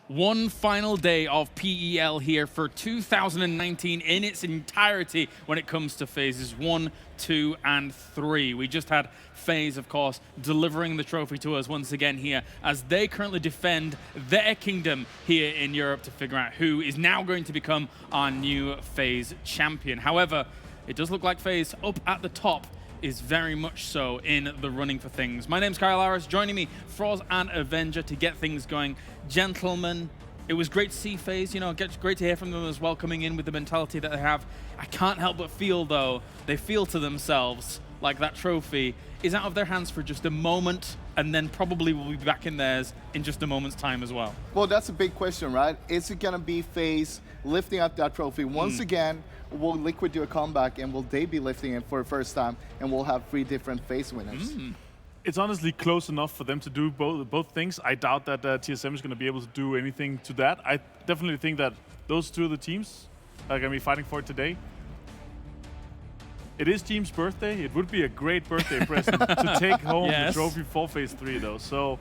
One final day of PEL here for 2019 in its entirety when it comes to phases 1, 2, and 3. We just had FaZe, of course, delivering the trophy to us once again here as they currently defend their kingdom here in Europe to figure out who is now going to become our new FaZe champion. However, it does look like FaZe up at the top is very much so in the running for things. My name's Kyle Harris, joining me, Froz and Avenger, to get things going. Gentlemen, it was great to see FaZe, you know, great to hear from them as well, coming in with the mentality that they have. I can't help but feel, though, they feel to themselves like that trophy is out of their hands for just a moment, and then probably will be back in theirs in just a moment's time as well. Well, that's a big question, right? Is it gonna be FaZe lifting up that trophy once again? Will Liquid do a comeback, and will they be lifting it for the first time, and we'll have 3 different FaZe winners? It's honestly close enough for them to do both things. I doubt that TSM is going to be able to do anything to that. I definitely think that those two of the teams are going to be fighting for it today. It is Team's birthday. It would be a great birthday present to take home the trophy for Phase 3, though. So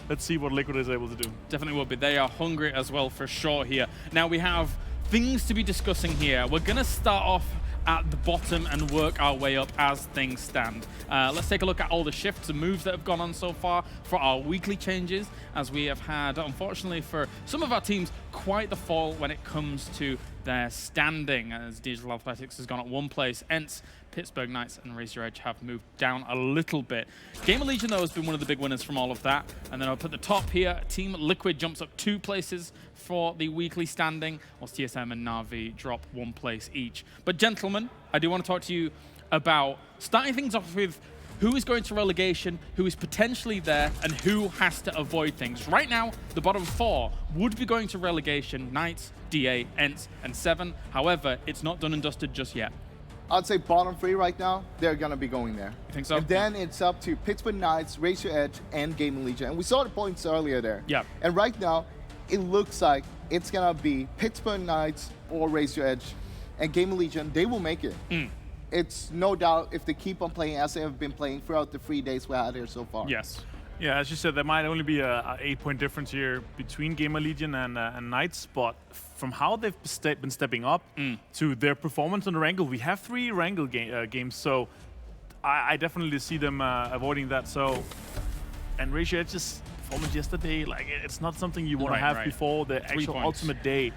let's see what Liquid is able to do. Definitely would be. They are hungry as well, for sure, here. Now we have things to be discussing here. We're going to start off at the bottom and work our way up as things stand. Let's take a look at all the shifts and moves that have gone on so far for our weekly changes, as we have had, unfortunately for some of our teams, quite the fall when it comes to their standing, as Digital Athletics has gone up 1 place. ENCE, Pittsburgh Knights and Razor Edge have moved down a little bit. GamerLegion, though, has been one of the big winners from all of that. And then up at the top here, Team Liquid jumps up 2 places for the weekly standing, whilst TSM and Na'Vi drop 1 place each. But gentlemen, I do want to talk to you about starting things off with who is going to relegation, who is potentially there, and who has to avoid things. Right now, the bottom 4 would be going to relegation: Knights, DA, ENCE, and 7. However, it's not done and dusted just yet. I'd say bottom 3 right now, they're going to be going there. You think so? And then it's up to Pittsburgh Knights, Razor Edge, and GamerLegion. And we saw the points earlier there. Yeah. And right now, it looks like it's going to be Pittsburgh Knights or Razor Edge. And GamerLegion, they will make it. It's no doubt if they keep on playing as they have been playing throughout the 3 days we had here so far. Yes. Yeah, as you said, there might only be a 8-point difference here between GamerLegion and Knights, but from how they've been stepping up to their performance on the Wrangle, we have 3 Wrangle games, so I definitely see them avoiding that. So, and Razor Edge's performance yesterday, like, it's not something you want to have before the actual ultimate day.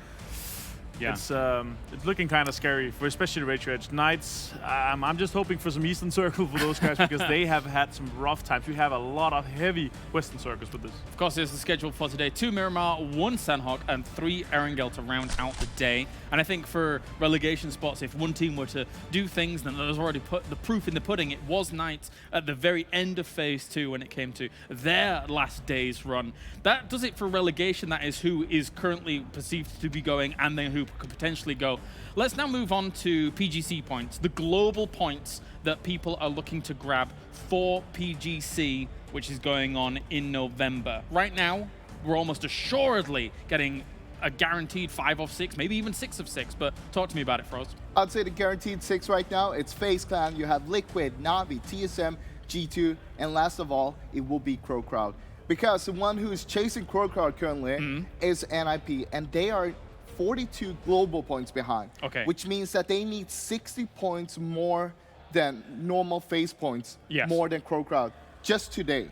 Yeah. It's looking kind of scary, for especially Razor Edge. Knights, I'm just hoping for some Eastern Circle for those guys because they have had some rough times. We have a lot of heavy Western Circles with this. Of course, there's the schedule for today. 2 Miramar, 1 Sandhawk, and 3 Erangel to round out the day. And I think for relegation spots, if one team were to do things, then there's already put the proof in the pudding. It was Knights at the very end of Phase 2 when it came to their last day's run. That does it for relegation. That is who is currently perceived to be going and then who could potentially go. Let's now move on to PGC points, the global points that people are looking to grab for PGC, which is going on in November. Right now, we're almost assuredly getting a guaranteed 5 of 6, maybe even 6 of 6, but talk to me about it, Froz. I'd say the guaranteed 6 right now, it's FaZe Clan, you have Liquid, Na'Vi, TSM, G2, and last of all, it will be CrowCrowd. Because the one who's chasing CrowCrowd currently is NIP, and they are 42 global points behind, which means that they need 60 points more than normal FaZe points, more than CrowCrowd, just today.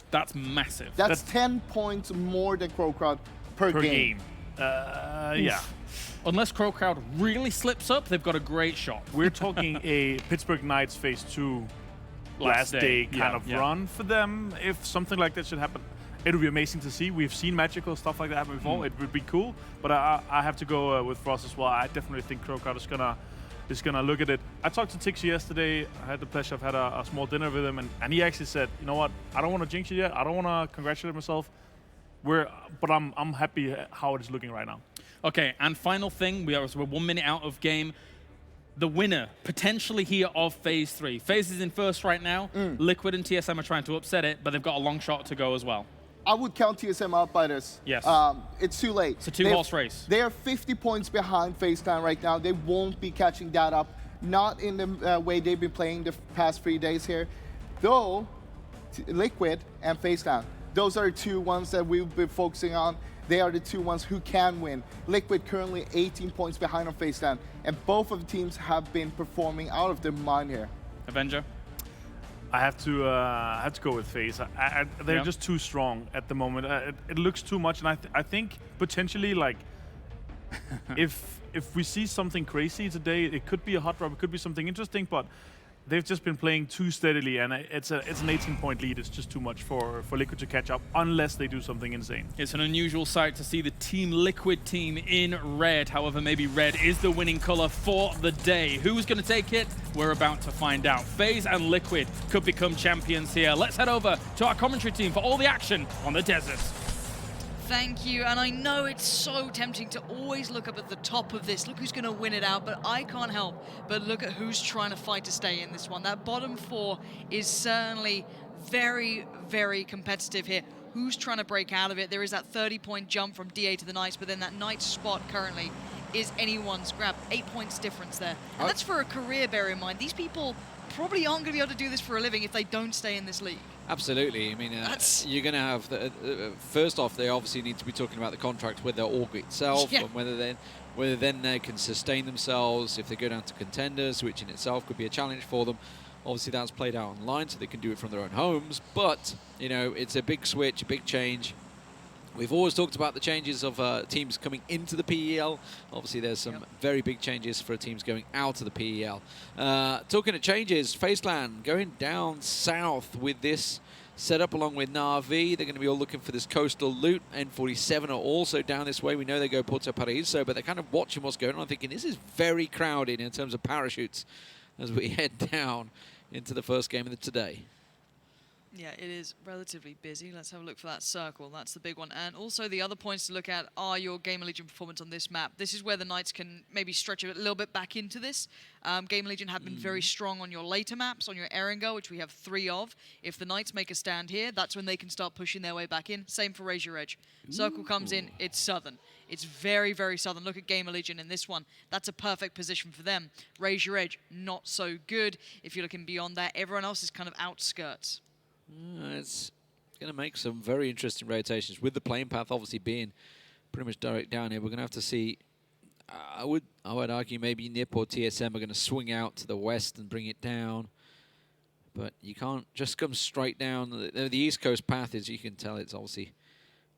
That's massive. That's 10 points more than CrowCrowd per game. Yeah. Unless CrowCrowd really slips up, they've got a great shot. We're talking a Pittsburgh Knights Phase 2 last day kind of run for them. If something like that should happen, it would be amazing to see. We've seen magical stuff like that happen before. It would be cool, but I have to go with Frost as well. I definitely think CrowCrowd is gonna look at it. I talked to Tiikzu yesterday. I had the pleasure of had a small dinner with him, and he actually said, you know what? I don't want to jinx it yet. I don't want to congratulate myself. But I'm happy how it is looking right now. Okay, and final thing, we're 1 minute out of game. The winner, potentially here, of Phase 3. FaZe is in first right now. Liquid and TSM are trying to upset it, but they've got a long shot to go as well. I would count TSM out by this. Yes. It's too late. It's a 2-horse race. They are 50 points behind FaZe Clan right now. They won't be catching that up. Not in the way they've been playing the past 3 days here. Though, Liquid and FaZe Clan those are the two ones that we've been focusing on. They are the two ones who can win. Liquid currently 18 points behind on FaZe Clan, and both of the teams have been performing out of their mind here. Avenger? I have to go with FaZe. They're just too strong at the moment. It looks too much, and I think potentially like if we see something crazy today, it could be a hot drop, it could be something interesting, but they've just been playing too steadily, and it's an 18-point lead. It's just too much for Liquid to catch up unless they do something insane. It's an unusual sight to see the Team Liquid team in red. However, maybe red is the winning color for the day. Who's going to take it? We're about to find out. FaZe and Liquid could become champions here. Let's head over to our commentary team for all the action on the desert. Thank you, and I know it's so tempting to always look up at the top of this, look who's going to win it out, but I can't help but look at who's trying to fight to stay in this one. That bottom four is certainly very, very competitive here. Who's trying to break out of it? There is that 30-point jump from DA to the Knights, but then that Knights spot currently is anyone's grab. 8 points difference there. And that's for a career, bear in mind. These people probably aren't going to be able to do this for a living if they don't stay in this league. Absolutely. I mean, you're going to have, first off, they obviously need to be talking about the contract with their org itself, and whether then they can sustain themselves if they go down to contenders, which in itself could be a challenge for them. Obviously, that's played out online, so they can do it from their own homes. But, you know, it's a big switch, a big change. We've always talked about the changes of teams coming into the PEL. Obviously, there's some very big changes for teams going out of the PEL. Talking of changes, FaZe Clan going down south with this setup along with Na'Vi. They're going to be all looking for this coastal loot. N47 are also down this way. We know they go Porto Paraíso, but they're kind of watching what's going on, thinking this is very crowded in terms of parachutes as we head down into the first game of the day. Yeah, it is relatively busy. Let's have a look for that circle. That's the big one. And also the other points to look at are your GamerLegion performance on this map. This is where the Knights can maybe stretch a little bit back into this. GamerLegion have been very strong on your later maps, on your Erangel, which we have 3 of. If the Knights make a stand here, that's when they can start pushing their way back in. Same for Raise Your Edge. Circle comes in, it's southern. It's very, very southern. Look at GamerLegion in this one. That's a perfect position for them. Raise Your Edge, not so good. If you're looking beyond that, everyone else is kind of outskirts. It's going to make some very interesting rotations. With the playing path obviously being pretty much direct down here, we're going to have to see. I would argue maybe Nip or TSM are going to swing out to the west and bring it down. But you can't just come straight down. The East Coast path, as you can tell, it's obviously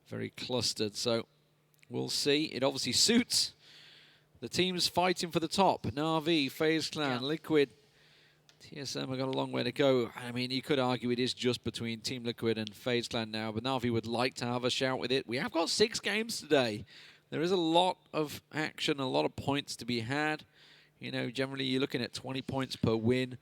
very clustered. So we'll see. It obviously suits the teams fighting for the top. Na'Vi, FaZe Clan, Liquid. TSM have got a long way to go. I mean, you could argue it is just between Team Liquid and FaZe Clan now, but Na'Vi would like to have a shout with it. We have got 6 games today. There is a lot of action, a lot of points to be had. You know, generally you're looking at 20 points per win,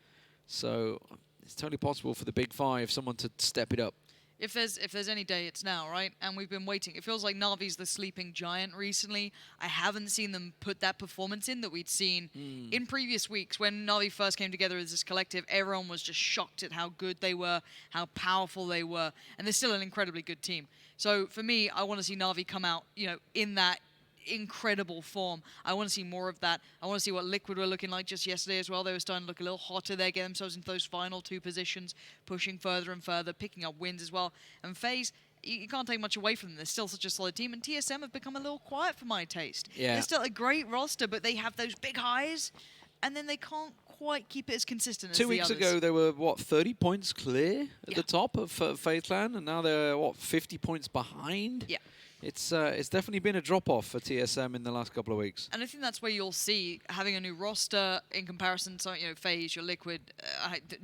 so it's totally possible for the Big 5, someone to step it up. If there's any day, it's now, right? And we've been waiting. It feels like Na'Vi's the sleeping giant recently. I haven't seen them put that performance in that we'd seen in previous weeks. When Na'Vi first came together as this collective, everyone was just shocked at how good they were, how powerful they were, and they're still an incredibly good team. So for me, I want to see Na'Vi come out, you know, in that incredible form. I want to see more of that. I want to see what Liquid were looking like just yesterday as well. They were starting to look a little hotter there, get themselves into those final 2 positions, pushing further and further, picking up wins as well. And FaZe, you can't take much away from them. They're still such a solid team, and TSM have become a little quiet for my taste. Yeah. They're still a great roster, but they have those big highs, and then they can't quite keep it as consistent as the others. 2 weeks ago, they were, what, 30 points clear at the top of FaZe Clan, and now they're, what, 50 points behind? Yeah. It's definitely been a drop-off for TSM in the last couple of weeks. And I think that's where you'll see having a new roster in comparison to, you know, FaZe, your Liquid.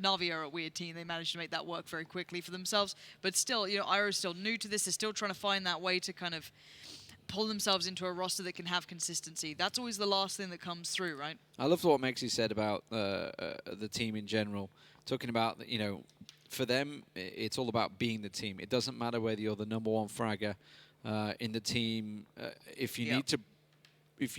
Na'Vi are a weird team. They managed to make that work very quickly for themselves. But still, you know, Iroh's still new to this. They're still trying to find that way to kind of pull themselves into a roster that can have consistency. That's always the last thing that comes through, right? I love what mxey said about the team in general. Talking about, you know, for them, it's all about being the team. It doesn't matter whether you're the #1 fragger in the team. If you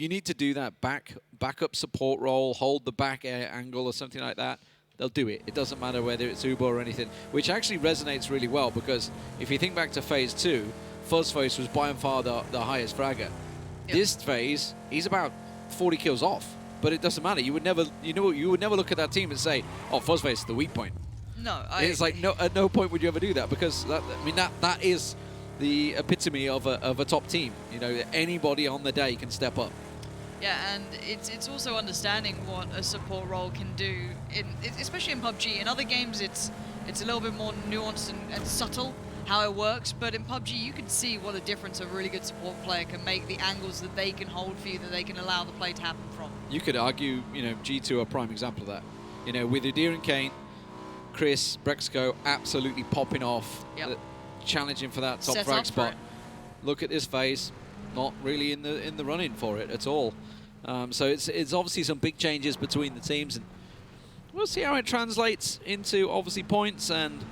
need to do that backup support role, hold the back air angle or something like that, they'll do it. It doesn't matter whether it's ubah or anything, which actually resonates really well, because if you think back to Phase 2, Fuzzface was by far the highest fragger. This phase, he's about 40 kills off, but it doesn't matter. You would never look at that team and say, "Oh, Fuzzface is the weak point." No, it's like at no point would you ever do that, because that is the epitome of a top team. You know, anybody on the day can step up. Yeah, and it's also understanding what a support role can do, especially in PUBG. In other games, it's a little bit more nuanced and subtle how it works, but in PUBG you can see what a difference a really good support player can make, the angles that they can hold for you, that they can allow the play to happen from. You could argue, you know, G2 are a prime example of that. You know, with ubah and Kane, Chris, Braexco absolutely popping off, challenging for that top frag spot. Look at this FaZe, not really in the running for it at all. So it's obviously some big changes between the teams, and we'll see how it translates into obviously points and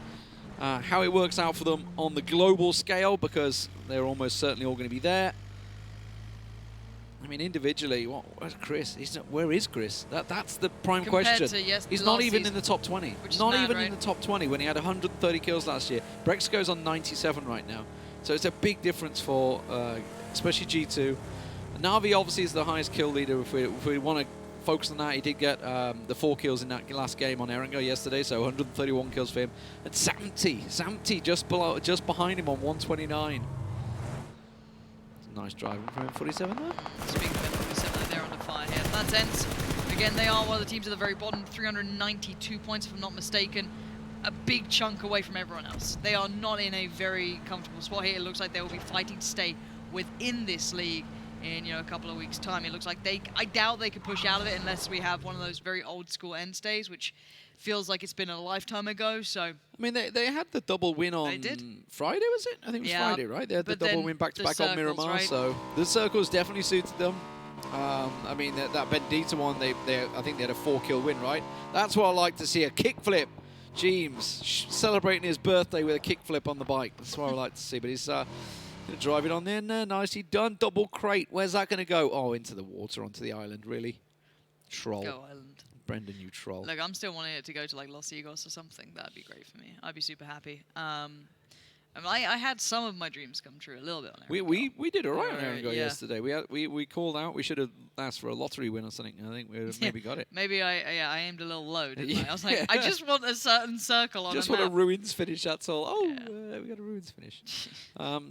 how it works out for them on the global scale, because they're almost certainly all going to be there. I mean, individually, where's Chris? Where is Chris? That's the prime question. He's not even in the top 20. Not even in the top 20 when he had 130 kills last year. Braexco's on 97 right now. So it's a big difference for especially G2. Na'Vi obviously is the highest kill leader. If we want to focus on that, he did get the 4 kills in that last game on Erangel yesterday, so 131 kills for him. And Samty just behind him on 129. Nice driving from M47 there. Speaking of M47, they're under fire here. That's ENCE. Again, they are one of the teams at the very bottom, 392 points if I'm not mistaken. A big chunk away from everyone else. They are not in a very comfortable spot here. It looks like they will be fighting to stay within this league in a couple of weeks' time. It looks like I doubt they could push out of it unless we have one of those very old school ENCE days, which feels like it's been a lifetime ago. So I mean, they had the double win on Friday, was it? I think it was Friday, right? They had the double win back-to-back on Miramar, right? So the circles definitely suited them. I mean, that Bendita one, I think they had a 4-kill win, right? That's what I like to see, a kickflip. James celebrating his birthday with a kickflip on the bike. That's what I like to see. But he's going to drive it on in there. Nicely done. Double crate. Where's that going to go? Oh, into the water, onto the island, really. Troll. Go island. Brendan, you troll. Look, I'm still wanting it to go to like Los Igos or something. That'd be great for me. I'd be super happy. I had some of my dreams come true a little bit on Erangel. We did all right on Erangel yesterday. We called out. We should have asked for a lottery win or something. I think we maybe got it. Maybe I aimed a little low, didn't I? I was like, I just want a certain circle on just a map. want a ruins finish, that's all. Oh, we got a ruins finish.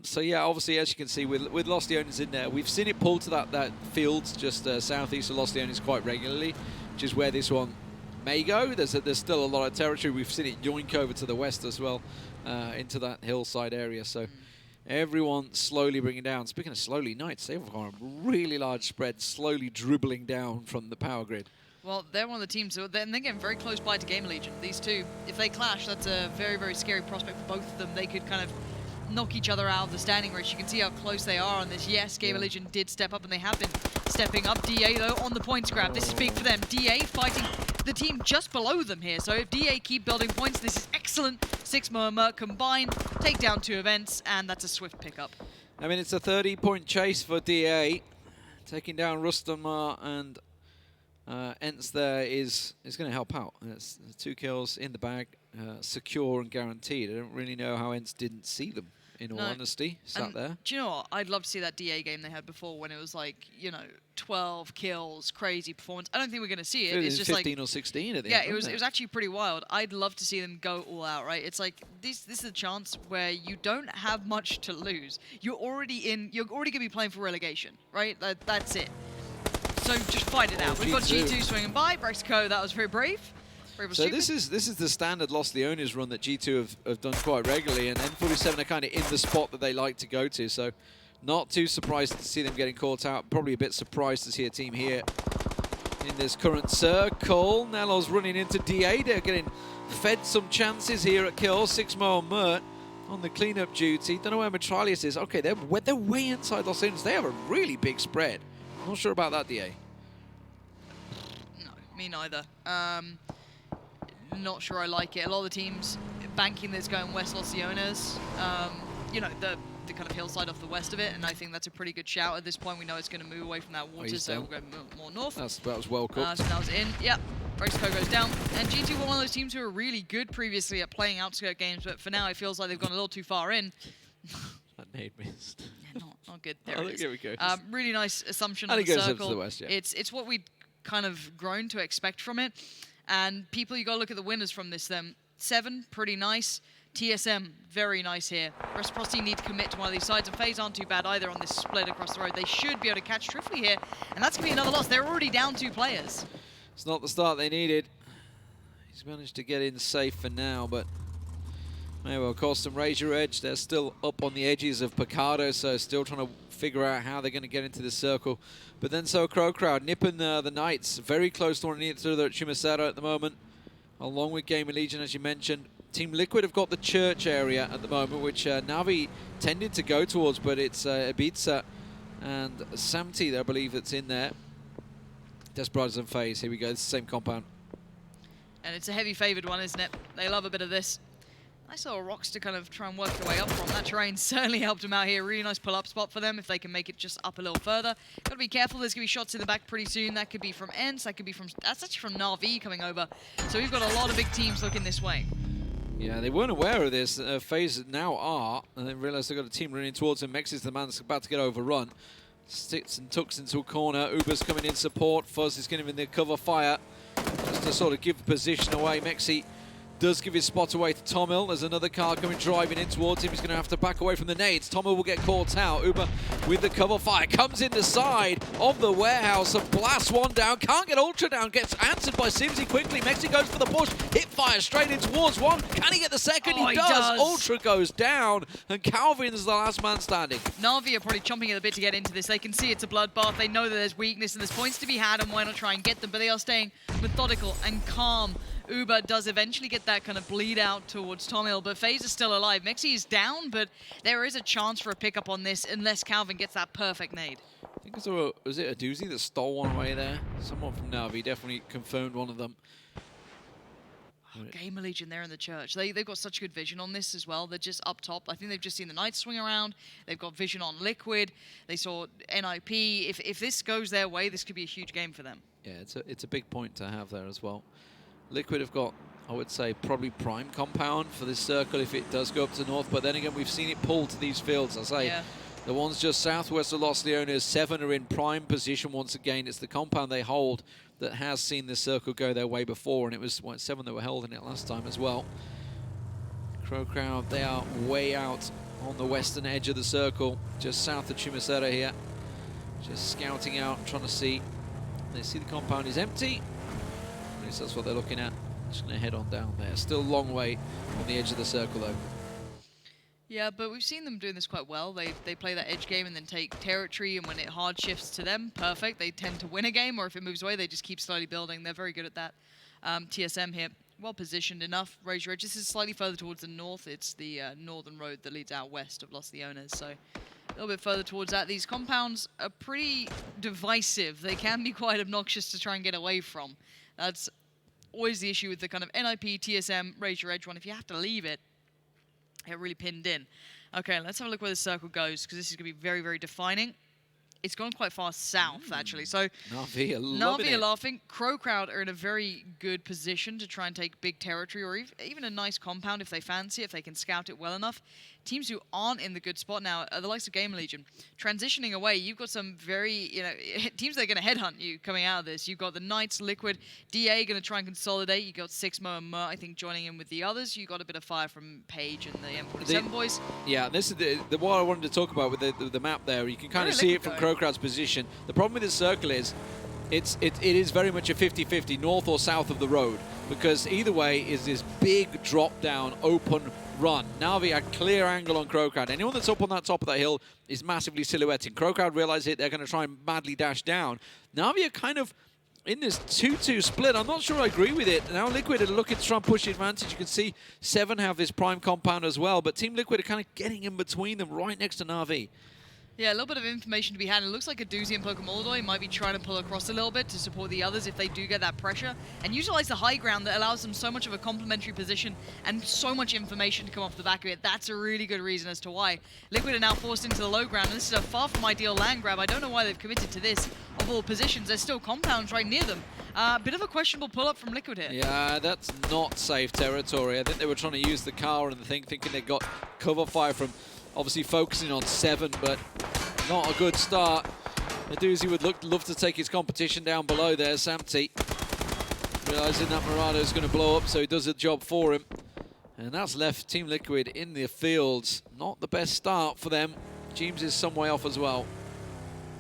So yeah, obviously, as you can see, with Los Leones in there, we've seen it pull to that field just southeast of Los Leones quite regularly, which is where this one may go. There's still a lot of territory. We've seen it yoink over to the west as well, into that hillside area. So everyone slowly bringing down. Speaking of slowly, Knights, they've got a really large spread, slowly dribbling down from the power grid. Well, they're one of the teams, they're getting very close by to GamerLegion. These two, if they clash, that's a very, very scary prospect for both of them. They could kind of knock each other out of the standing race. You can see how close they are on this. Yes, GamerLegion did step up, and they have been stepping up. DA, though, on the points grab. This is big for them. DA fighting the team just below them here. So if DA keep building points, this is excellent. 6mo and Merc combined, take down 2 events, and that's a swift pickup. I mean, it's a 30-point chase for DA. Taking down Rustanmar and ENCE there is going to help out. It's 2 kills in the bag, secure and guaranteed. I don't really know how ENCE didn't see them, in all honesty, sat there. Do you know what? I'd love to see that DA game they had before when it was like, 12 kills, crazy performance. I don't think we're going to see it. It's just 15 or 16 at the end. Yeah, it was actually pretty wild. I'd love to see them go all out, right? It's like this is a chance where you don't have much to lose. You're already going to be playing for relegation, right? That's it. So just fight it out. We've got G2 swinging by. Braexco, that was very brave. So this is the standard Los Leones run that G2 have done quite regularly, and N47 are kind of in the spot that they like to go to. So not too surprised to see them getting caught out. Probably a bit surprised to see a team here in this current circle. NELLOZ running into DA. They're getting fed some chances here at kill. 6mo and Mert on the cleanup duty. Don't know where Mitraleius is. Okay, they're way inside Los Leones. They have a really big spread. Not sure about that, DA. No, me neither. Not sure I like it. A lot of the teams banking that's going West Los Leones, the kind of hillside off the west of it, and I think that's a pretty good shout. At this point, we know it's going to move away from that water, so we'll go more north. That was well cooked. So that was in. Yep. Braexco goes down. And G2 were one of those teams who were really good previously at playing outskirt games, but for now it feels like they've gone a little too far in. That nade missed. Yeah, not good. There it is. Here we go. Really nice assumption on the circle. circle. Up to the west, yeah. It's what we'd kind of grown to expect from it. And people, you got to look at the winners from this then. 7, pretty nice. TSM, very nice here. Reciprocity need to commit to one of these sides, and FaZe aren't too bad either on this split across the road. They should be able to catch TRYFFELI here, and that's going to be another loss. They're already down 2 players. It's not the start they needed. He's managed to get in safe for now, but may well cost them Razor Edge. They're still up on the edges of Picado, so still trying to figure out how they're going to get into the circle. But then so CrowCrowd, nipping the Knights very close to one another at CrowCrowd at the moment, along with GamerLegion, as you mentioned. Team Liquid have got the church area at the moment, which Navi tended to go towards, but it's ABeautflDeath and SIMSY, I believe, that's in there. DESPERADO and FaZe, here we go, it's the same compound. And it's a heavy favoured one, isn't it? They love a bit of this. Nice little rocks to kind of try and work their way up from. That terrain certainly helped them out here. Really nice pull-up spot for them if they can make it just up a little further. Got to be careful. There's going to be shots in the back pretty soon. That could be from ENCE. That could be from... That's actually from Na'Vi coming over. So we've got a lot of big teams looking this way. Yeah, they weren't aware of this. FaZe now are, and then realised they've got a team running towards them. mxey is the man that's about to get overrun. Sticks and tucks into a corner. ubah's coming in support. Fuzz is getting in the cover fire just to sort of give position away. mxey does give his spot away to TomiL. There's another car coming driving in towards him. He's going to have to back away from the nades. TomiL will get caught out. ubah with the cover fire comes in the side of the warehouse and blasts one down. Can't get Ultra down. Gets answered by SIMSY quickly. mxey goes for the push. Hip fire straight in towards one. Can he get the second? Oh, he does. Ultra goes down and Calvin's the last man standing. Na'Vi are probably chomping at the bit to get into this. They can see it's a bloodbath. They know that there's weakness and there's points to be had, and why not try and get them? But they are staying methodical and calm. ubah does eventually get that kind of bleed out towards TomiL, but FaZe is still alive. mxey is down, but there is a chance for a pickup on this unless Calvin gets that perfect nade. I think was it a doozy that stole one away there? Someone from Na'Vi definitely confirmed one of them. Oh, GamerLegion there in the church. They've got such good vision on this as well. They're just up top. I think they've just seen the Knights swing around. They've got vision on Liquid. They saw NIP. If this goes their way, this could be a huge game for them. Yeah, it's a big point to have there as well. Liquid have got, I would say, probably prime compound for this circle if it does go up to north. But then again, we've seen it pull to these fields. I say, yeah. The ones just southwest of Los Leones, 7 are in prime position once again. It's the compound they hold that has seen the circle go their way before, and it was 7 that were holding it last time as well. CrowCrowd, they are way out on the western edge of the circle, just south of CrowCrowd here. Just scouting out, trying to see. They see the compound is empty. At least that's what they're looking at. Just going to head on down there. Still a long way on the edge of the circle, though. Yeah, but we've seen them doing this quite well. They play that edge game and then take territory, and when it hard shifts to them, perfect. They tend to win a game, or if it moves away, they just keep slowly building. They're very good at that. TSM here, well positioned enough. Razor Edge, this is slightly further towards the north. It's the northern road that leads out west of Los Leones, so a little bit further towards that. These compounds are pretty divisive. They can be quite obnoxious to try and get away from. That's always the issue with the kind of NIP, TSM, Razor Edge one. If you have to leave it, get really pinned in. Okay, let's have a look where the circle goes, because this is going to be very, very defining. It's gone quite far south, actually. So Na'Vi are laughing. CrowCrowd are in a very good position to try and take big territory, or even a nice compound if they fancy, if they can scout it well enough. Teams who aren't in the good spot now are the likes of GamerLegion. Transitioning away, you've got some very, teams that are going to headhunt you coming out of this. You've got the Knights, Liquid, DA going to try and consolidate. You've got Sixmo and Mert, I think, joining in with the others. You've got a bit of fire from Page and the M47 boys. Yeah, this is the what I wanted to talk about with the map there. You can kind of see it from CrowCrowd's position. The problem with this circle is it is very much a 50-50, north or south of the road, because either way is this big drop down, open run. Na'Vi a clear angle on CrowCrowd. Anyone that's up on that top of that hill is massively silhouetting. CrowCrowd realize it, they're going to try and madly dash down. Na'Vi are kind of in this 2-2 split. I'm not sure I agree with it. Now Liquid are looking to try and push the advantage. You can see 7 have this prime compound as well, but Team Liquid are kind of getting in between them right next to Na'Vi. Yeah, a little bit of information to be had. It looks like a Doozy and Pokemolodoy might be trying to pull across a little bit to support the others if they do get that pressure, and utilize the high ground that allows them so much of a complementary position and so much information to come off the back of it. That's a really good reason as to why. Liquid are now forced into the low ground, and this is a far from ideal land grab. I don't know why they've committed to this. Of all positions, there's still compounds right near them. Bit of a questionable pull-up from Liquid here. Yeah, that's not safe territory. I think they were trying to use the car and thinking they got cover fire from obviously focusing on 7, but not a good start. Doozy would love to take his competition down below there. SIMSY realizing that Murado is going to blow up, so he does a job for him. And that's left Team Liquid in the fields. Not the best start for them. James is some way off as well.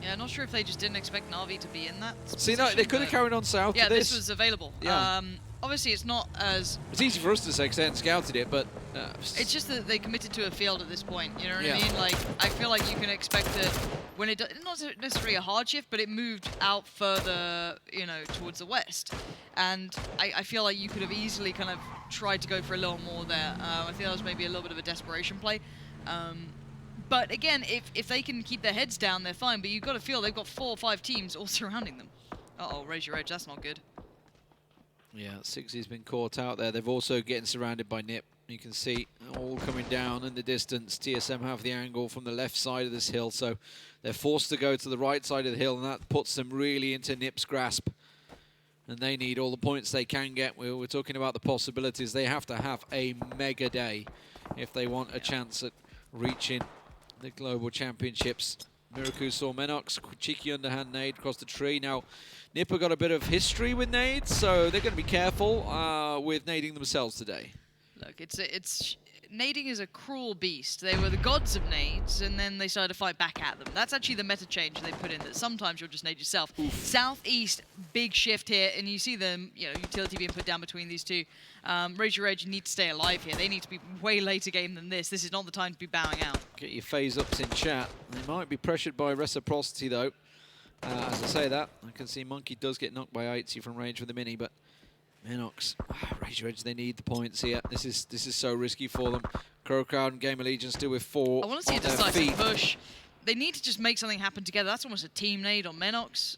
Yeah, not sure if they just didn't expect Na'Vi to be in that See, no, they could have carried on south yeah, to this. this was available. Yeah. Obviously, it's not as... It's easy for us to say because they hadn't scouted it, but... it's just that they committed to a field at this point, you know what Yeah. I mean? Like, I feel like you can expect that when it... Not necessarily a hard shift, but it moved out further, you know, towards the west. And I feel like you could have easily kind of tried to go for a little more there. I think that was maybe a little bit of a desperation play. But again, if they can keep their heads down, they're fine. But you've got to feel they've got 4 or 5 teams all surrounding them. Uh-oh, raise your edge. That's not good. Yeah, Sixy's been caught out there. They've also getting surrounded by Nip. You can see all coming down in the distance. TSM have the angle from the left side of this hill, so they're forced to go to the right side of the hill, and that puts them really into Nip's grasp. And they need all the points they can get. We're talking about the possibilities. They have to have a mega day if they want a chance at reaching the Global Championships. Miraku saw mxey, cheeky underhand nade across the tree. Now, Nipper got a bit of history with nades, so they're going to be careful with nading themselves today. Look, nading is a cruel beast. They were the gods of nades, and then they started to fight back at them. That's actually the meta change they put in, that sometimes you'll just nade yourself. Oof. Southeast, big shift here, and you see them, you know, utility being put down between these two. Raise your edge, you need to stay alive here. They need to be way later game than this. This is not the time to be bowing out. Get your phase ups in chat. They might be pressured by reciprocity, though. As I say that, I can see Monkey does get knocked by Aitzy from range with the mini, but mxey, raise your edge, they need the points here. This is so risky for them. CrowCrowd and GamerLegion still with 4 I want to see a decisive push. They need to just make something happen together. That's almost a team nade on mxey.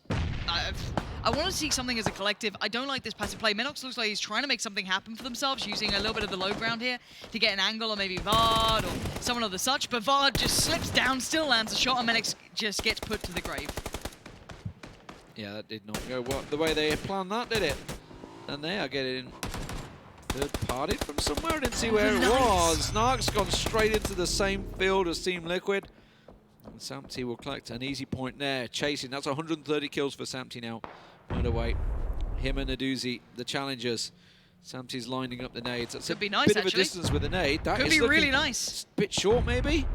I want to see something as a collective. I don't like this passive play. mxey looks like he's trying to make something happen for themselves, using a little bit of the low ground here to get an angle on maybe Vard or someone of the such, but Vard just slips down, still lands a shot, and mxey just gets put to the grave. Yeah, that did not go the way they had planned that, did it? And they are getting third-partied from somewhere. I didn't see where it was. Narc's gone straight into the same field as Team Liquid. And SIMSY will collect an easy point there. Chasing, that's 130 kills for SIMSY now. Right away. Him and Aduzi, the challengers. SIMSY's lining up the nades. That's Could be a nice, bit actually. of a distance with the nade. That Could be really nice. Bit short, maybe?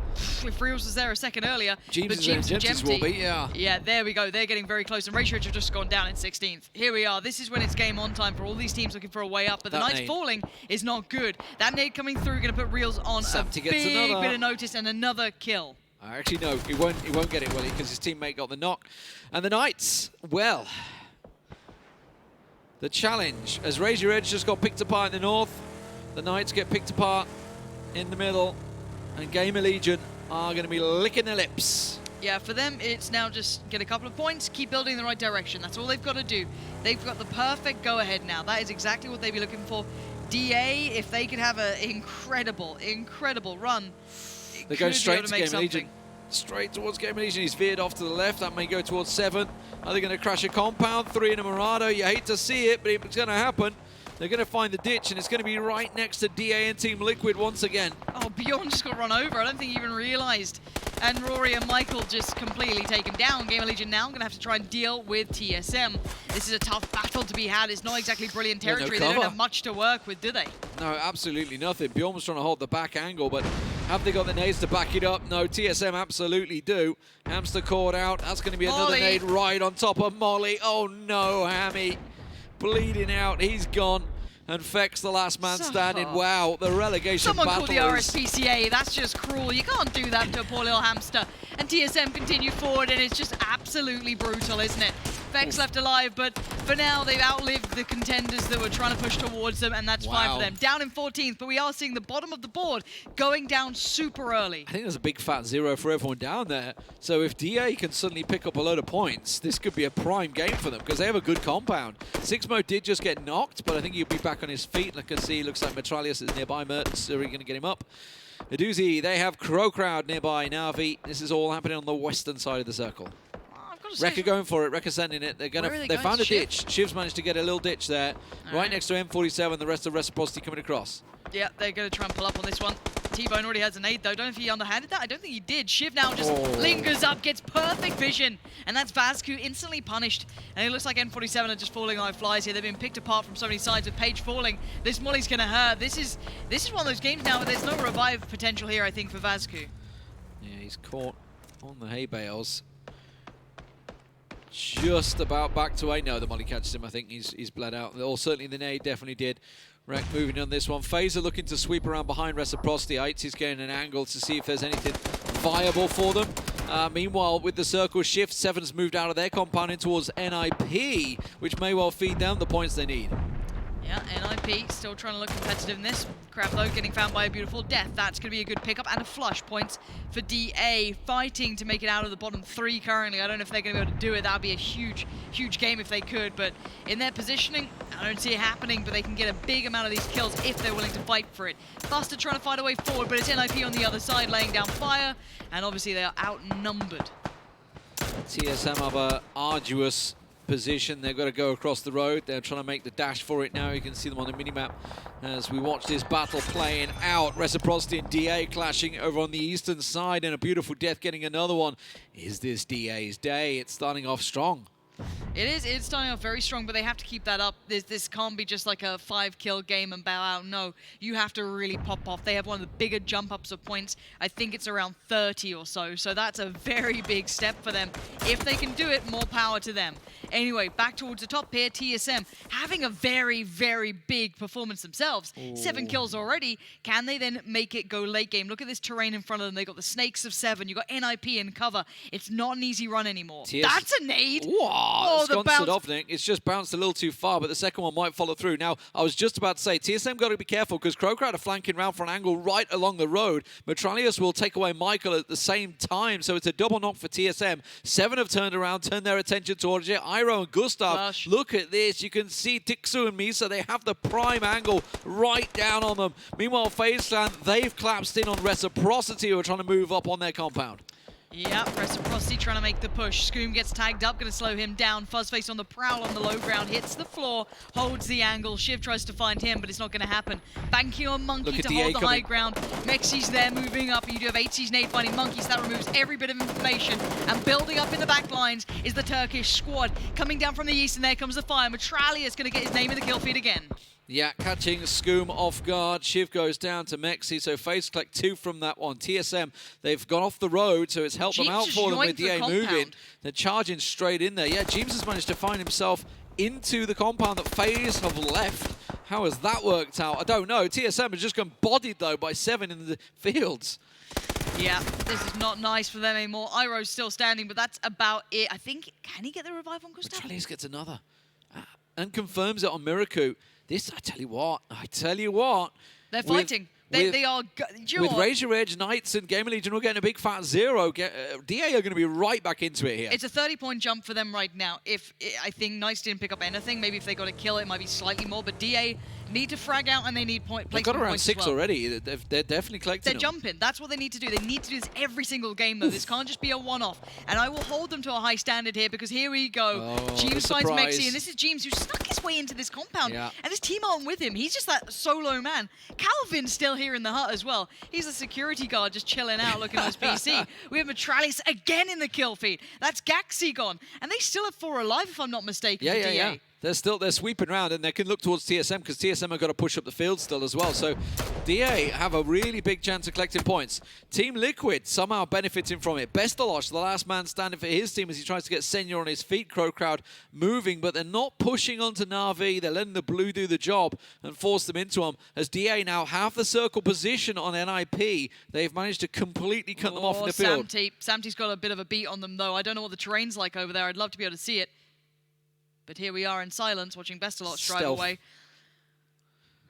If Reels was there a second earlier. James and Gemty will be, yeah. Yeah, there we go. They're getting very close. And Ratio have just gone down in 16th. Here we are. This is when it's game on time for all these teams looking for a way up. But the Knights falling is not good. That nade coming through, going to put Reels on SIMSY a gets big another. bit of notice and another kill. Actually, no, he won't get it, will he? Because his teammate got the knock. And the Knights, well, the challenge, as Raise Your Edge just got picked apart in the north, the Knights get picked apart in the middle, and GamerLegion are going to be licking their lips. Yeah, for them, it's now just get a couple of points, keep building in the right direction. That's all they've got to do. They've got the perfect go-ahead now. That is exactly what they'd be looking for. DA, if they could have an incredible, incredible run, They're going straight to GamerLegion. Straight towards GamerLegion. He's veered off to the left. That may go towards 7. Are they going to crash a compound? 3 in a Murado. You hate to see it, but it's going to happen. They're going to find the ditch, and it's going to be right next to DA and Team Liquid once again. Oh, Bjorn just got run over. I don't think he even realized. And Rory and Michael just completely take him down. GamerLegion now going to have to try and deal with TSM. This is a tough battle to be had. It's not exactly brilliant territory. They don't have much to work with, do they? No, absolutely nothing. Bjorn was trying to hold the back angle, but have they got the nades to back it up? No, TSM absolutely do. Hamster caught out. That's going to be another nade right on top of Molly. Oh no, Hammy. Bleeding out. He's gone. And Fex, the last man standing. Wow, the relegation battle. Someone called the RSPCA. That's just cruel. You can't do that to a poor little hamster. And TSM continue forward, and it's just absolutely brutal, isn't it? Fex left alive, but for now, they've outlived the contenders that were trying to push towards them, and that's fine for them. Down in 14th, but we are seeing the bottom of the board going down super early. I think there's a big fat 0 for everyone down there. So if DA can suddenly pick up a load of points, this could be a prime game for them, because they have a good compound. Sixmo did just get knocked, but I think he'll be back on his feet. Like I can see, looks like Mitraleius is nearby. Mertens are going to get him up. Aduzi, they have CrowCrowd nearby. Navi, this is all happening on the western side of the circle. Rekka going for it, Rekka sending it. They found a ditch. Shiv's managed to get a little ditch there. Right next to M47, the rest of Reciprocity coming across. Yeah, they're going to try and pull up on this one. T-Bone already has an 8 though. Don't know if he underhanded that. I don't think he did. Shiv now just lingers up, gets perfect vision. And that's Vazku instantly punished. And it looks like N47 are just falling like flies here. They've been picked apart from so many sides with Page falling. This molly's going to hurt. This is one of those games now where there's no revive potential here, I think, for Vazku. Yeah, he's caught on the hay bales. Just about back to 8. No, the molly catches him. I think he's bled out. Or certainly the nade definitely did. Rek moving on this one. FaZe are looking to sweep around behind Reciprocity. Aitzy's getting an angle to see if there's anything viable for them. Meanwhile, with the circle shift, Seven's moved out of their compound in towards NIP, which may well feed them the points they need. Yeah, NIP still trying to look competitive in this. Crab, though, getting found by ABeautflDeath. That's going to be a good pickup and a flush. Points for DA, fighting to make it out of the bottom 3 currently. I don't know if they're going to be able to do it. That would be a huge, huge game if they could. But in their positioning, I don't see it happening, but they can get a big amount of these kills if they're willing to fight for it. Buster trying to fight a way forward, but it's NIP on the other side laying down fire. And obviously they are outnumbered. TSM have a arduous position. They've got to go across the road. They're trying to make the dash for it now. You can see them on the minimap as we watch this battle playing out. Reciprocity and DA clashing over on the eastern side, and ABeautflDeath getting another one. Is this DA's day? It's starting off strong. It's starting off very strong, but they have to keep that up. This can't be just like a 5-kill game and bow out. No, you have to really pop off. They have one of the bigger jump ups of points. I think it's around 30 or so. So that's a very big step for them. If they can do it, more power to them. Anyway, back towards the top here, TSM having a very, very big performance themselves. 7 kills already. Can they then make it go late game? Look at this terrain in front of them. They got the snakes of 7. You got NIP in cover. It's not an easy run anymore. That's a nade. Oh, it's gone to off, Nick. It's just bounced a little too far, but the second one might follow through. Now, I was just about to say, TSM got to be careful because CrowCrowd are flanking round for an angle right along the road. Mitraleius will take away Michael at the same time, so it's a double knock for TSM. 7 have turned around, turned their attention towards it. Iroh and Gustav, look at this. You can see Tiikzu and Misa. They have the prime angle right down on them. Meanwhile, FaZe Clan, they've collapsed in on Reciprocity, who are trying to move up on their compound. Yeah, Reciprocity trying to make the push. Scoom gets tagged up, going to slow him down. Fuzzface on the prowl on the low ground, hits the floor, holds the angle. Shiv tries to find him, but it's not going to happen. Banking on Monkey to hold the high ground. mxey's there moving up. You do have Aitzy's nade finding Monkey, so that removes every bit of information. And building up in the back lines is the Turkish squad. Coming down from the east, and there comes the fire. Mitraleius going to get his name in the kill feed again. Yeah, catching Scoom off guard. Shiv goes down to mxey, so FaZe collect 2 from that one. TSM, they've gone off the road, so it's helped them out for them with DA moving. They're charging straight in there. Yeah, James has managed to find himself into the compound that FaZe have left. How has that worked out? I don't know. TSM has just gone bodied, though, by 7 in the fields. Yeah, this is not nice for them anymore. Iroh's still standing, but that's about it. I think, can he get the revive on Gustav? Mitraleius gets another. And confirms it on Miraku. This, I tell you what. They're fighting. They are. With Razor Edge, Knights, and GamerLegion all getting a big fat 0, DA are going to be right back into it here. It's a 30-point jump for them right now. I think Knights didn't pick up anything. Maybe if they got a kill, it might be slightly more. But DA need to frag out, and they need placement points. They've got around 6 already. They're definitely collecting They're jumping. That's what they need to do. They need to do this every single game, though. This can't just be a one-off. And I will hold them to a high standard here, because here we go. James finds mxey, and this is James who snuck his way into this compound. Yeah. And his team aren't with him. He's just that solo man. Calvin's still here in the hut as well. He's a security guard just chilling out, looking at his PC. We have Mitraleius again in the kill feed. That's Gaxi gone. And they still have 4 alive, if I'm not mistaken. Yeah. They're sweeping around, and they can look towards TSM because TSM have got to push up the field still as well. So DA have a really big chance of collecting points. Team Liquid somehow benefiting from it. BestLadder, the last man standing for his team as he tries to get Senior on his feet. CrowCrowd moving, but they're not pushing onto Na'Vi. They're letting the blue do the job and force them into them. As DA now have the circle position on NIP, they've managed to completely cut them off in the field. Samty's got a bit of a beat on them, though. I don't know what the terrain's like over there. I'd love to be able to see it. But here we are in silence, watching BestLadder drive away.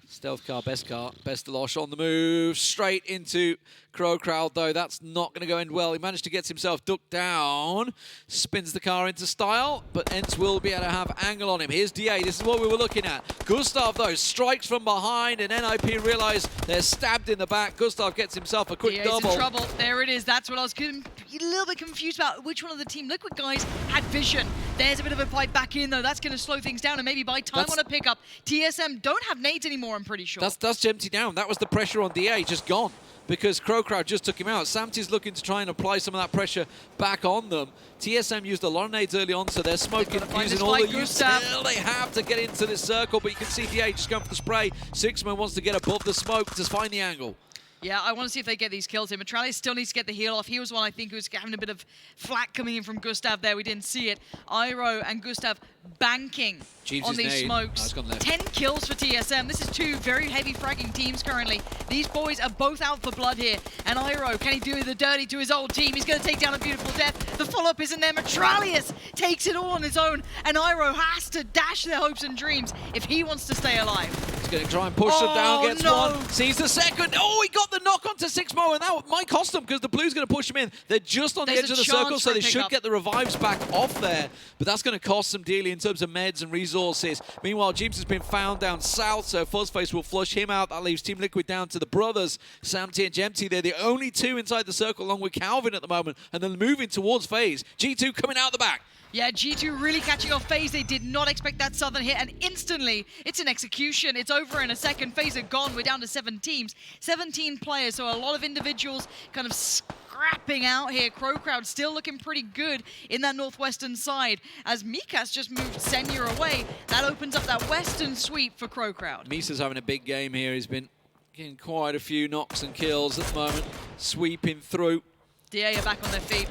Stealth car, BestLadder on the move, straight into CrowCrowd, though. That's not going to go end well. He managed to get himself ducked down, spins the car into style, but ENCE will be able to have angle on him. Here's DA, this is what we were looking at. Gustav, though, strikes from behind, and NIP realise they're stabbed in the back. Gustav gets himself a quick double. He's in trouble. There it is. That's what I was a little bit confused about. Which one of the Team Liquid guys had vision? There's a bit of a fight back in, though. That's going to slow things down and maybe buy time on a pickup. TSM don't have nades anymore, I'm pretty sure. That's empty down. That was the pressure on DA, just gone. because CrowCrowd just took him out. SIMSY's looking to try and apply some of that pressure back on them. TSM used a lot of nades early on, so they're smoking, using all the util they have to get into this circle, but you can see DA just going for the spray. Sixman wants to get above the smoke to find the angle. Yeah, I want to see if they get these kills here. Mitraleius still needs to get the heal off. He was one, I think, who was having a bit of flack coming in from Gustav there. We didn't see it. Iroh and Gustav banking on these smokes. 10 kills for TSM. This is two very heavy fragging teams currently. These boys are both out for blood here. And Iroh, can he do the dirty to his old team? He's going to take down ABeautflDeath. The follow-up isn't there. Mitraleius takes it all on his own. And Iroh has to dash their hopes and dreams if he wants to stay alive. He's going to try and push them down, gets one, sees the second. Oh, he got the knock onto Sixmo, and that might cost them because the Blue's going to push him in. They're just on the edge of the circle, so they should get the revives back off there. But that's going to cost them dearly in terms of meds and resources. Meanwhile, James has been found down south, so Fuzzface will flush him out. That leaves Team Liquid down to the brothers, SIMSY and Gemty. They're the only two inside the circle, along with Calvin at the moment, and then moving towards FaZe. G2 coming out the back. Yeah, G2 really catching off FaZe. They did not expect that southern hit, and instantly, it's an execution. It's over in a second. FaZe are gone. We're down to 7 teams, 17 players, so a lot of individuals kind of scrapping out here. CrowCrowd still looking pretty good in that northwestern side. As miikaz just moved Senua away, that opens up that western sweep for CrowCrowd. Misa's having a big game here. He's been getting quite a few knocks and kills at the moment, sweeping through. DA are back on their feet.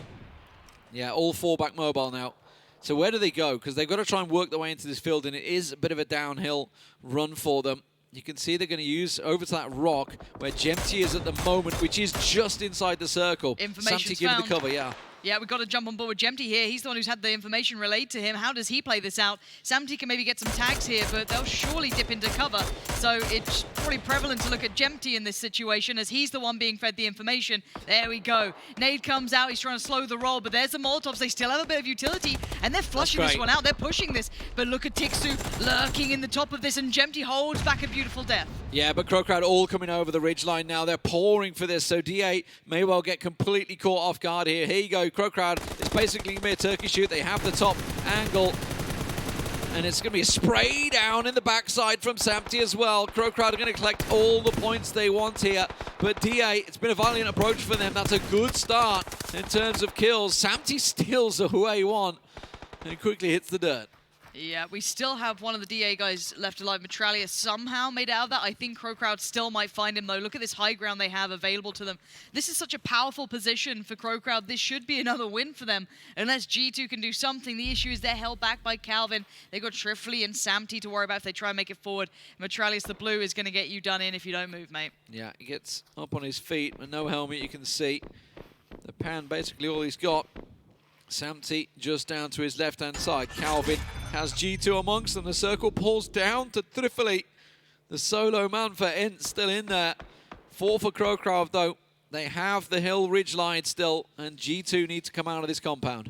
Yeah, all 4 back mobile now. So where do they go? Because they've got to try and work their way into this field, and it is a bit of a downhill run for them. You can see they're going to use over to that rock where Gemty is at the moment, which is just inside the circle. Information's SIMSY giving found. the cover, yeah. Yeah, we've got to jump on board with Gemty here. He's the one who's had the information relayed to him. How does he play this out? SIMSY can maybe get some tags here, but they'll surely dip into cover. So it's probably prevalent to look at Gemty in this situation as he's the one being fed the information. There we go. Nade comes out. He's trying to slow the roll, but there's the Molotovs. They still have a bit of utility, and they're flushing this one out. They're pushing this, but look at Tiikzu lurking in the top of this, and Gemty holds back ABeautflDeath. Yeah, but CrowCrowd all coming over the ridgeline now. They're pouring for this, so D8 may well get completely caught off guard here. Here you go, CrowCrowd. It's basically going to be a turkey shoot. They have the top angle, and it's going to be a spray down in the backside from SIMSY as well. CrowCrowd are going to collect all the points they want here, but D8, it's been a valiant approach for them. That's a good start in terms of kills. SIMSY steals away one and quickly hits the dirt. Yeah, we still have one of the DA guys left alive. Mitraleius somehow made out of that. I think CrowCrowd still might find him, though. Look at this high ground they have available to them. This is such a powerful position for CrowCrowd. This should be another win for them, unless G2 can do something. The issue is they're held back by Calvin. They've got TRYFFELI and SIMSY to worry about if they try and make it forward. Mitraleius, the blue, is going to get you done in if you don't move, mate. Yeah, he gets up on his feet with no helmet, you can see. The pan, basically all he's got. SIMSY just down to his left-hand side. Calvin has G2 amongst them. The circle pulls down to TRYFFELI. The solo man for ENCE still in there. 4 for CrowCrowd, though. They have the hill ridge line still, and G2 need to come out of this compound.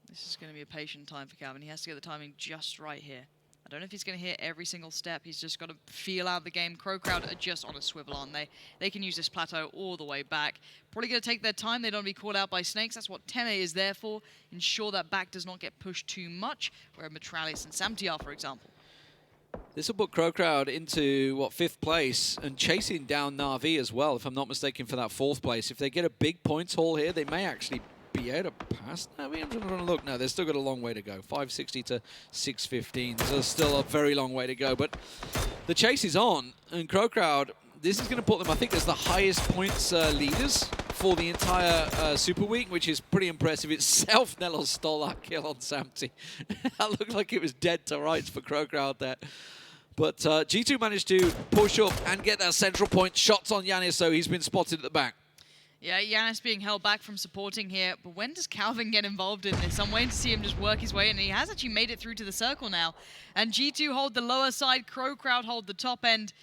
This is going to be a patient time for Calvin. He has to get the timing just right here. I don't know if he's going to hit every single step. He's just got to feel out the game. CrowCrowd are just on a swivel, aren't they? They can use this plateau all the way back. Probably going to take their time. They don't want to be caught out by snakes. That's what 10A is there for. Ensure that back does not get pushed too much, where Mitraleius and SIMSY are, for example. This will put CrowCrowd into, what, 5th place and chasing down Na'Vi as well, if I'm not mistaken, for that 4th place. If they get a big points haul here, they may actually be able to pass. I mean, I'm trying to look now. They've still got a long way to go. 560 to 615. So still a very long way to go. But the chase is on, and CrowCrowd, this is going to put them, I think, as the highest points leaders for the entire Super Week, which is pretty impressive itself. NELLOZ stole that kill on SIMSY. That looked like it was dead to rights for CrowCrowd there. But G2 managed to push up and get that central point. Shots on Yannis, so he's been spotted at the back. Yeah, Yannis being held back from supporting here, but when does Calvin get involved in this? I'm waiting to see him just work his way in, and he has actually made it through to the circle now. And G2 hold the lower side, CrowCrowd hold the top end,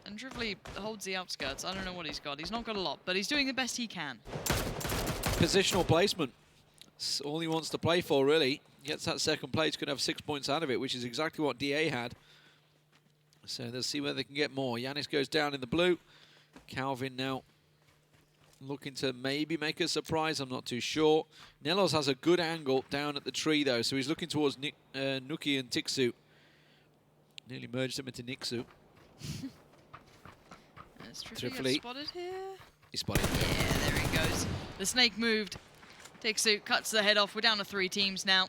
and TRYFFELI holds the outskirts. I don't know what he's got. He's not got a lot, but he's doing the best he can. Positional placement. That's all he wants to play for, really. Gets that second place, could have 6 points out of it, which is exactly what DA had. So they'll see whether they can get more. Yannis goes down in the blue. Calvin now looking to maybe make a surprise, I'm not too sure. NELLOZ has a good angle down at the tree, though, so he's looking towards NOOKIE and Tiikzu. Nearly merged them into Tiikzu. Is TRYFFELI spotted here? He's spotted. Yeah, there he goes. The snake moved. Tiikzu cuts the head off. We're down to 3 teams now.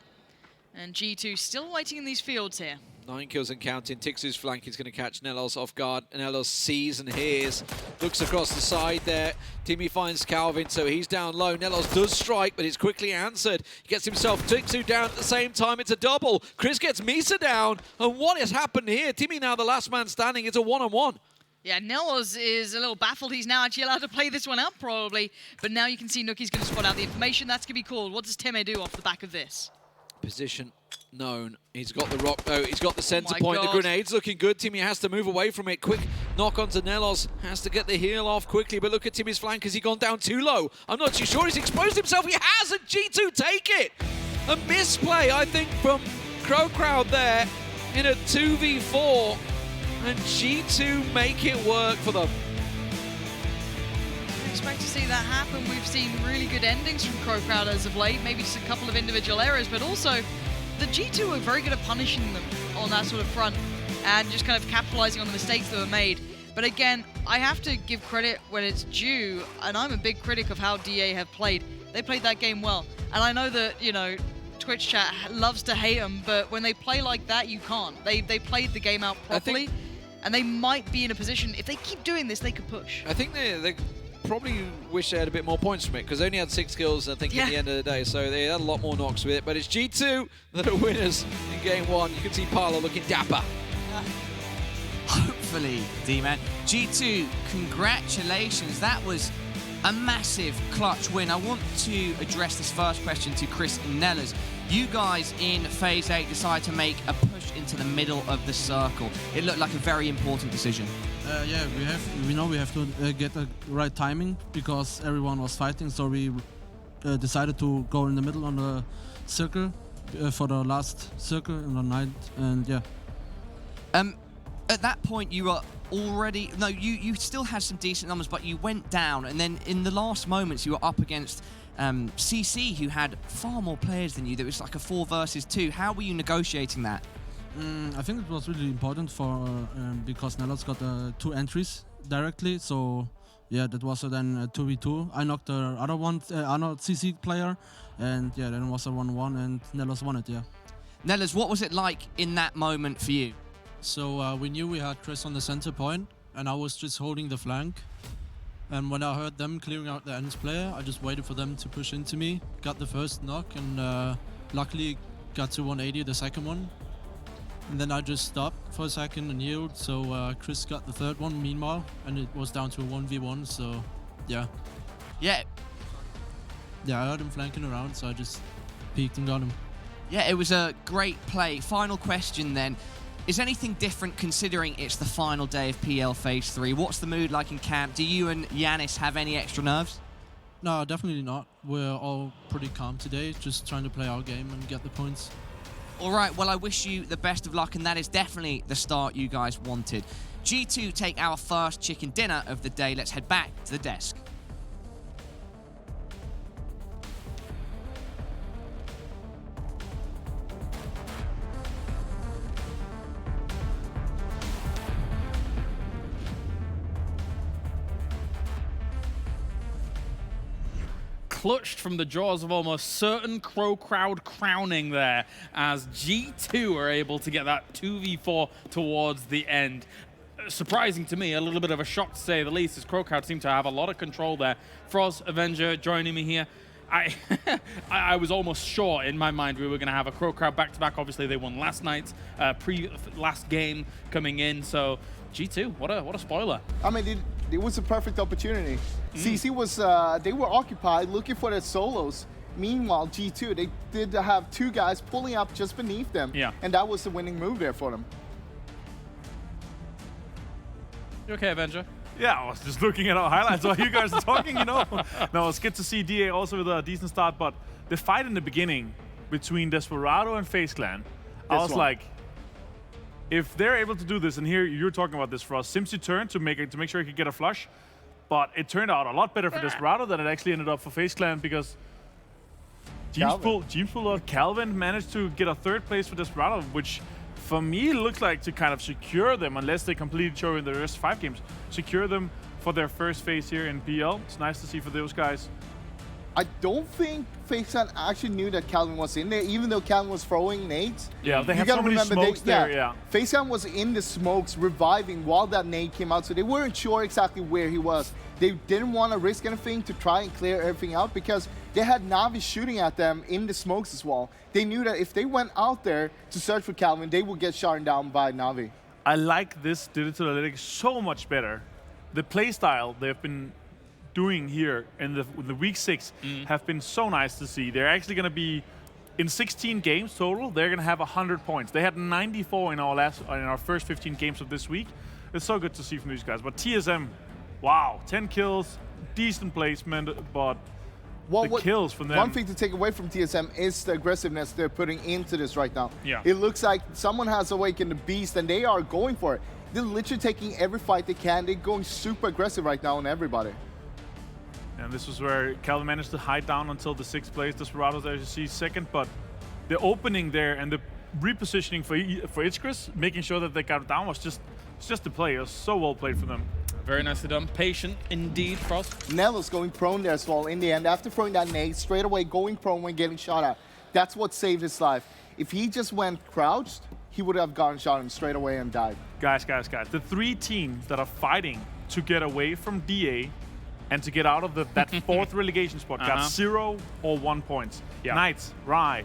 And G2 still waiting in these fields here. 9 kills and counting. Tiikzu's flank is going to catch NELLOZ off guard. NELLOZ sees and hears. Looks across the side there. Timmy finds Calvin, so he's down low. NELLOZ does strike, but it's quickly answered. He gets himself Tiikzu down at the same time. It's a double. CrowCrowd gets Misa down. And what has happened here? Timmy now the last man standing. It's a 1-on-1. Yeah, NELLOZ is a little baffled. He's now actually allowed to play this one out, probably. But now you can see NOOKIE's going to spot out the information. That's going to be called. What does Timmy do off the back of this? Position known. He's got the rock though. He's got the center my point. God. The grenade's looking good. Timmy has to move away from it. Quick knock onto NELLOZ. Has to get the heel off quickly. But look at Timmy's flank. Has he gone down too low? I'm not too sure. He's exposed himself. He has, and G2 take it. A misplay, I think, from CrowCrowd there in a 2v4. And G2 make it work for them. I expect to see that happen. We've seen really good endings from CrowCrowd as of late, maybe just a couple of individual errors, but also the G2 are very good at punishing them on that sort of front and just kind of capitalizing on the mistakes that were made. But again, I have to give credit when it's due, and I'm a big critic of how DA have played. They played that game well, and I know that, you know, Twitch chat loves to hate them, but when they play like that, you can't. They played the game out properly, and they might be in a position, if they keep doing this, they could push. I think they probably wish they had a bit more points from it, because they only had 6 kills, I think, at the end of the day, so they had a lot more knocks with it. But it's G2 that are winners in game 1. You can see Parlo looking dapper. Hopefully, D-Man. G2, congratulations. That was a massive clutch win. I want to address this first question to Chris and NELLOZ. You guys in Phase 8 decided to make a push into the middle of the circle. It looked like a very important decision. Yeah, we know we have to get the right timing because everyone was fighting, so we decided to go in the middle on the circle for the last circle in the night, and yeah. At that point, you were already... No, you still had some decent numbers, but you went down, and then in the last moments, you were up against CC, who had far more players than you. There was like a 4 versus 2. How were you negotiating that? I think it was really important for because NELLOZ got 2 entries directly, so yeah, that was then a 2v2. I knocked the other one, other CC player, and yeah, then it was a 1-1, and NELLOZ won it, yeah. NELLOZ, what was it like in that moment for you? So we knew we had CrowCrowd on the center point, and I was just holding the flank. And when I heard them clearing out the ENCE player, I just waited for them to push into me, got the first knock, and luckily got to 180 the second one. And then I just stopped for a second and healed, so CrowCrowd got the third one meanwhile, and it was down to a 1v1, so yeah. Yeah. Yeah, I heard him flanking around, so I just peeked and got him. Yeah, it was a great play. Final question then. Is anything different considering it's the final day of PEL Phase 3? What's the mood like in camp? Do you and Yannis have any extra nerves? No, definitely not. We're all pretty calm today, just trying to play our game and get the points. All right, well, I wish you the best of luck, and that is definitely the start you guys wanted. G2 take our first chicken dinner of the day. Let's head back to the desk. Clutched from the jaws of almost certain CrowCrowd crowning there as G2 are able to get that 2v4 towards the end. Surprising to me, a little bit of a shock to say the least, as CrowCrowd seem to have a lot of control there. Froz, Avenger joining me here. I was almost sure in my mind we were going to have a CrowCrowd back-to-back. Obviously, they won last night, last game coming in, so G2, what a spoiler. I mean, it was a perfect opportunity. CC was, they were occupied looking for their solos. Meanwhile, G2, they did have 2 guys pulling up just beneath them. Yeah. And that was the winning move there for them. You okay, Avenger? Yeah, I was just looking at our highlights while you guys are talking, you know. No, it's good to see DA also with a decent start, but the fight in the beginning between DESPERADO and FaZe Clan, I was like, if they're able to do this, and here you're talking about this for us, SIMSY turned to make sure he could get a flush, but it turned out a lot better for DESPERADO than it actually ended up for FaZe Clan, because Calvin managed to get a 3rd place for DESPERADO, which For me, it looks like to kind of secure them, unless they completely show in the rest 5 games, secure them for their first phase here in PL. It's nice to see for those guys. I don't think FaZe Clan actually knew that Calvin was in there, even though Calvin was throwing nades. Yeah, they You have gotta so many remember smokes there, yeah. FaZe Clan was in the smokes, reviving while that nade came out, so they weren't sure exactly where he was. They didn't want to risk anything to try and clear everything out because they had Na'Vi shooting at them in the smokes as well. They knew that if they went out there to search for Calvin, they would get shot down by Na'Vi. I like this digital analytics so much better. The playstyle they've been doing here in the week 6 have been so nice to see. They're actually going to be in 16 games total. They're going to have 100 points. They had 94 in our first 15 games of this week. It's so good to see from these guys. But TSM, wow, 10 kills, decent placement, but the kills from them. One thing to take away from TSM is the aggressiveness they're putting into this right now. Yeah. It looks like someone has awakened the beast and they are going for it. They're literally taking every fight they can. They're going super aggressive right now on everybody. And this was where Calvin managed to hide down until the 6th place. Desperados, as you see, 2nd, but the opening there and the repositioning for ItzzChrizZ, making sure that they got it down was just the play. It was so well played for them. Very nicely done. Patient indeed, Frost. NELLOZ going prone there as well in the end. After throwing that nade, straight away going prone when getting shot at. That's what saved his life. If he just went crouched, he would have gotten shot him straight away and died. Guys. The 3 teams that are fighting to get away from DA and to get out of that 4th relegation spot got 0 or 1 points. Yeah. Knights, Rye,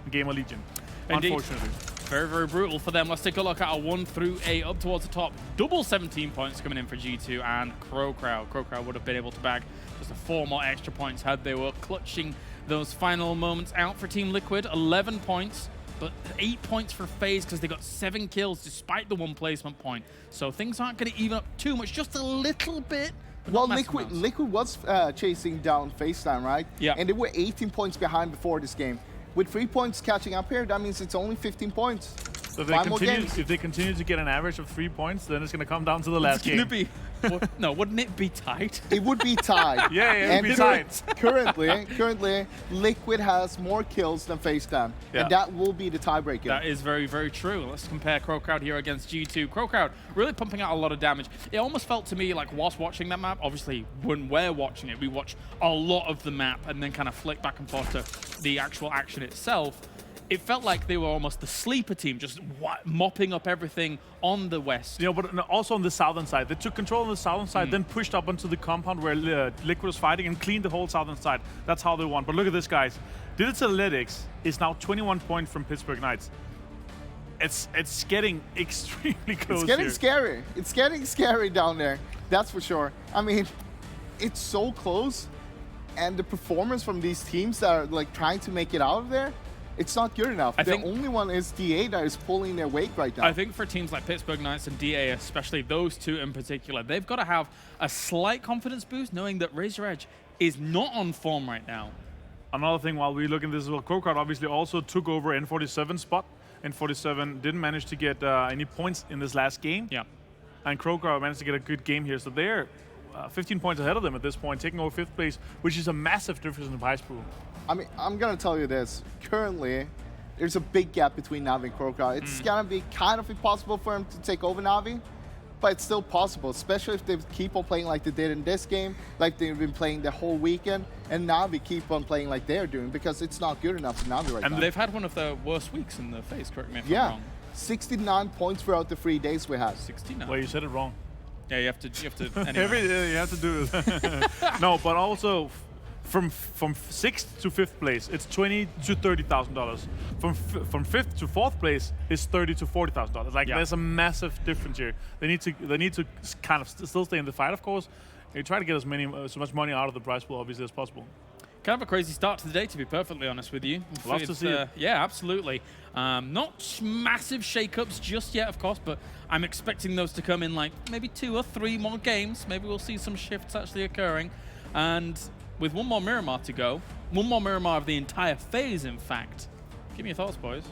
GamerLegion. Indeed. Unfortunately. Very, very brutal for them. Let's take a look at our 1 through 8 up towards the top. Double 17 points coming in for G2 and CrowCrowd. CrowCrowd would have been able to bag just 4 more extra points had they were clutching those final moments out for Team Liquid. 11 points, but 8 points for FaZe because they got 7 kills despite the 1 placement point. So things aren't going to even up too much, just a little bit. Well, Liquid was chasing down FaZe Clan, right? Yeah. And they were 18 points behind before this game. With 3 points catching up here, that means it's only 15 points. So if they continue to get an average of 3 points, then it's going to come down to the last game. It's going to be... no, wouldn't it be tight? It would be tied. Yeah, it would be tight. Currently, Liquid has more kills than FaZe Clan, and that will be the tiebreaker. That is very, very true. Let's compare CrowCrowd here against G2. CrowCrowd really pumping out a lot of damage. It almost felt to me like whilst watching that map, obviously when we're watching it, we watch a lot of the map and then kind of flick back and forth to the actual action itself. It felt like they were almost the sleeper team, just mopping up everything on the west. Yeah, but also on the southern side. They took control on the southern side, then pushed up onto the compound where Liquid was fighting and cleaned the whole southern side. That's how they won. But look at this, guys. Digital Analytics is now 21 points from Pittsburgh Knights. It's getting extremely close. It's getting here. scary. It's getting scary down there. That's for sure. I mean, it's so close, and the performance from these teams that are like trying to make it out of there, it's not good enough. The only one is DA that is pulling their weight right now. I think for teams like Pittsburgh Knights and DA, especially those two in particular, they've got to have a slight confidence boost knowing that Razor Edge is not on form right now. Another thing while we look at this as well, CrowCrowd obviously also took over N47 spot. N47 didn't manage to get any points in this last game. Yeah. And CrowCrowd managed to get a good game here. So they're 15 points ahead of them at this point, taking over 5th place, which is a massive difference in the prize pool. I mean, I'm going to tell you this. Currently, there's a big gap between Na'Vi and CrowCrowd. It's going to be kind of impossible for them to take over Na'Vi, but it's still possible, especially if they keep on playing like they did in this game, like they've been playing the whole weekend, and Na'Vi keep on playing like they're doing, because it's not good enough for Na'Vi right now. And they've had one of the worst weeks in the phase, correct me if I'm wrong. 69 points throughout the 3 days we had. 69. Well, you said it wrong. Yeah, you have to anyway. Every day you have to do it. No, but also from 6th to 5th place, it's $20,000 to $30,000. From 5th to 4th place, it's $30,000 to $40,000. Like there's a massive difference here. They need to kind of still stay in the fight, of course. They try to get as much money out of the prize pool obviously as possible. Kind of a crazy start to the day, to be perfectly honest with you. Love to see it. Yeah, absolutely. Not massive shake-ups just yet, of course, but I'm expecting those to come in like maybe 2 or 3 more games. Maybe we'll see some shifts actually occurring. And with 1 more Miramar to go, 1 more Miramar of the entire phase, in fact. Give me your thoughts, boys.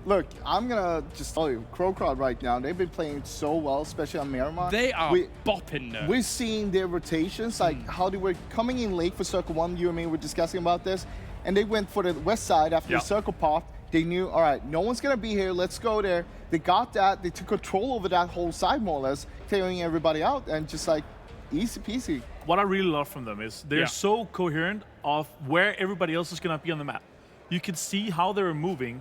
Look, I'm going to just tell you, CrowCrowd right now, they've been playing so well, especially on Miramar. They are bopping there. We're seeing their rotations, like how they were coming in late for Circle 1. You and me were discussing about this. And they went for the west side after the circle popped, They knew, all right, no one's going to be here. Let's go there. They got that. They took control over that whole side more or less, clearing everybody out and just like easy peasy. What I really love from them is they're so coherent of where everybody else is going to be on the map. You can see how they were moving.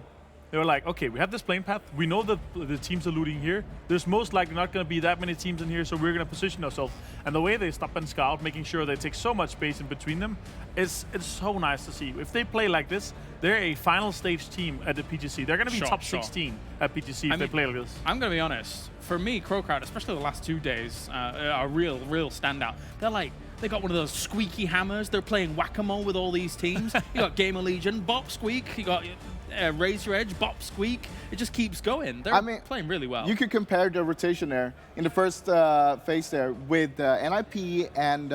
They were like, okay, we have this plane path. We know that the teams are looting here. There's most likely not going to be that many teams in here, so we're going to position ourselves. And the way they stop and scout, making sure they take so much space in between them, it's so nice to see. If they play like this, they're a final stage team at the PGC. They're going to be top 16 at PGC if they play like this. I'm going to be honest. For me, CrowCrowd, especially the last 2 days, are a real standout. They're like, they got one of those squeaky hammers. They're playing whack-a-mole with all these teams. You got GamerLegion, Bop Squeak. You got Raise Your Edge, Bop Squeak. It just keeps going. They're playing really well. You could compare the rotation there in the first phase there with NIP and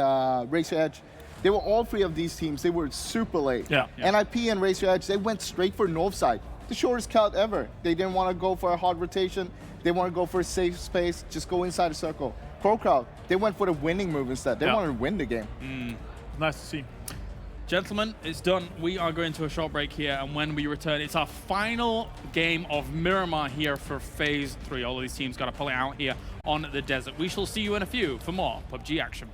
Raise Your Edge. They were all 3 of these teams. They were super late. NIP and Raise Your Edge, they went straight for north side. The shortest cut ever. They didn't want to go for a hard rotation. They want to go for a safe space. Just go inside the circle. CrowCrowd, they went for the winning move instead. They wanted to win the game. Nice to see. Gentlemen, it's done. We are going to a short break here, and when we return, it's our final game of Miramar here for Phase 3. All of these teams got to pull it out here on the desert. We shall see you in a few for more PUBG action.